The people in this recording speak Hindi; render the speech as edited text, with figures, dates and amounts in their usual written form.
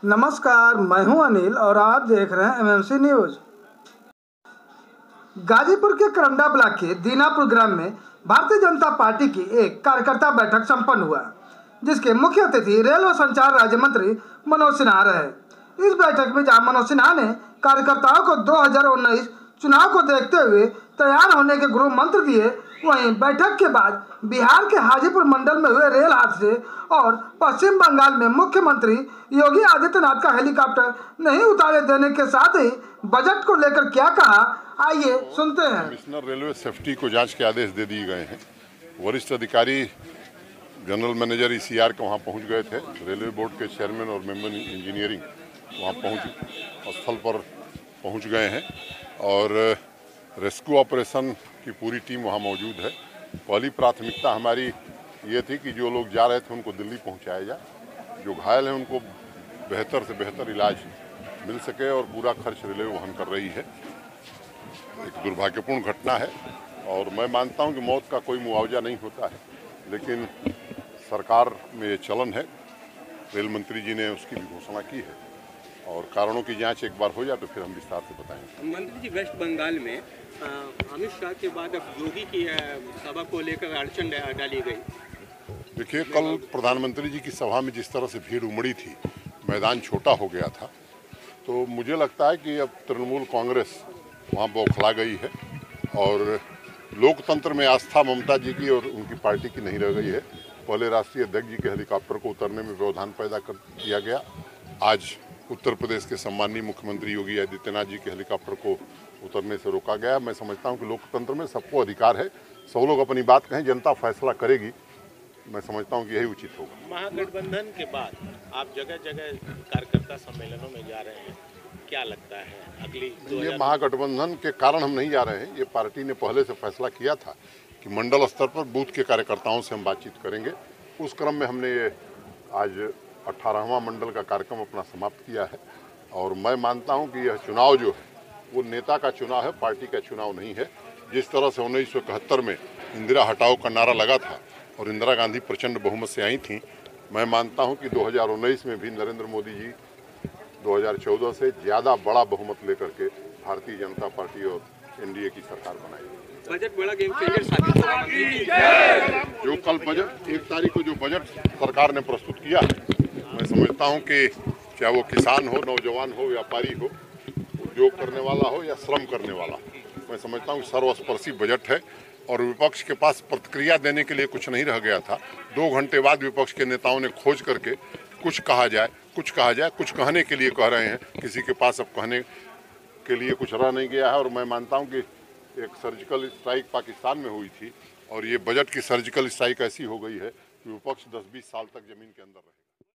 नमस्कार, मैं हूं अनिल और आप देख रहे हैं एमएमसी न्यूज। गाजीपुर के करंडा ब्लॉक के दीनापुर ग्राम में भारतीय जनता पार्टी की एक कार्यकर्ता बैठक संपन्न हुआ, जिसके मुख्य अतिथि रेल व संचार राज्य मंत्री मनोज सिन्हा रहे। इस बैठक में जहां मनोज सिन्हा ने कार्यकर्ताओं को 2019 चुनाव को देखते हुए तैयार होने के गुरु मंत्र दिए, वहीं बैठक के बाद बिहार के हाजीपुर मंडल में हुए रेल हादसे और पश्चिम बंगाल में मुख्यमंत्री योगी आदित्यनाथ का हेलीकॉप्टर नहीं उतारे देने के साथ ही बजट को लेकर क्या कहा, आइए सुनते हैं। कमिश्नर रेलवे सेफ्टी को जांच के आदेश दे दिए गए हैं। वरिष्ठ अधिकारी जनरल मैनेजर ईसीआर के वहां पहुंच गए थे। रेलवे बोर्ड के चेयरमैन और मेंबर इंजीनियरिंग वहां स्थल पर पहुंच गए हैं और रेस्क्यू ऑपरेशन की पूरी टीम वहां मौजूद है। पहली प्राथमिकता हमारी ये थी कि जो लोग जा रहे थे उनको दिल्ली पहुंचाया जाए, जो घायल हैं उनको बेहतर से बेहतर इलाज मिल सके और पूरा खर्च रेलवे वहन कर रही है। एक दुर्भाग्यपूर्ण घटना है और मैं मानता हूं कि मौत का कोई मुआवजा नहीं होता है, लेकिन सरकार में ये चलन है। रेल मंत्री जी ने उसकी भी घोषणा की है और कारणों की जांच एक बार हो जाए तो फिर हम विस्तार से बताएंगे। मंत्री जी, वेस्ट बंगाल में अमित शाह के बाद अब योगी की सभा को लेकर अड़चन डाली गई। देखिए, कल प्रधानमंत्री जी की सभा में जिस तरह से भीड़ उमड़ी थी, मैदान छोटा हो गया था, तो मुझे लगता है कि अब तृणमूल कांग्रेस वहाँ बौखला गई है और लोकतंत्र में आस्था ममता जी की और उनकी पार्टी की नहीं रह गई है। पहले राष्ट्रीय अध्यक्ष जी के हेलीकॉप्टर को उतरने में व्यवधान पैदा कर दिया गया। आज उत्तर प्रदेश के सम्माननीय मुख्यमंत्री योगी आदित्यनाथ जी के हेलीकॉप्टर को उतरने से रोका गया। मैं समझता हूं कि लोकतंत्र में सबको अधिकार है, सब लोग अपनी बात कहें, जनता फैसला करेगी। मैं समझता हूं कि यही उचित होगा। महागठबंधन के बाद आप जगह जगह कार्यकर्ता सम्मेलनों में जा रहे हैं, क्या लगता है अगली ये महागठबंधन के कारण हम नहीं जा रहे हैं। ये पार्टी ने पहले से फैसला किया था कि मंडल स्तर पर बूथ के कार्यकर्ताओं से हम बातचीत करेंगे। उस क्रम में हमने ये आज 18वां मंडल का कार्यक्रम अपना समाप्त किया है और मैं मानता हूं कि यह चुनाव जो है वो नेता का चुनाव है, पार्टी का चुनाव नहीं है। जिस तरह से 1971 में इंदिरा हटाओ का नारा लगा था और इंदिरा गांधी प्रचंड बहुमत से आई थी, मैं मानता हूं कि 2019 में भी नरेंद्र मोदी जी 2014 से ज़्यादा बड़ा बहुमत लेकर के भारतीय जनता पार्टी और एनडीए की सरकार बनाएगी। बजट बड़ा गेम चेंजर साबित होगा। जो कल बजट 1 तारीख को जो बजट सरकार ने प्रस्तुत किया है, मैं समझता हूं कि चाहे वो किसान हो, नौजवान हो, व्यापारी हो, उद्योग करने वाला हो या श्रम करने वाला, मैं समझता हूं कि सर्वस्पर्शी बजट है और विपक्ष के पास प्रतिक्रिया देने के लिए कुछ नहीं रह गया था। 2 घंटे बाद विपक्ष के नेताओं ने खोज करके कुछ कहा जाए, कुछ कहने के लिए कह रहे हैं। किसी के पास अब कहने के लिए कुछ रह नहीं गया है और मैं मानता हूं कि एक सर्जिकल स्ट्राइक पाकिस्तान में हुई थी और ये बजट की सर्जिकल स्ट्राइक ऐसी हो गई है कि विपक्ष 10-20 साल तक जमीन के अंदर रहे।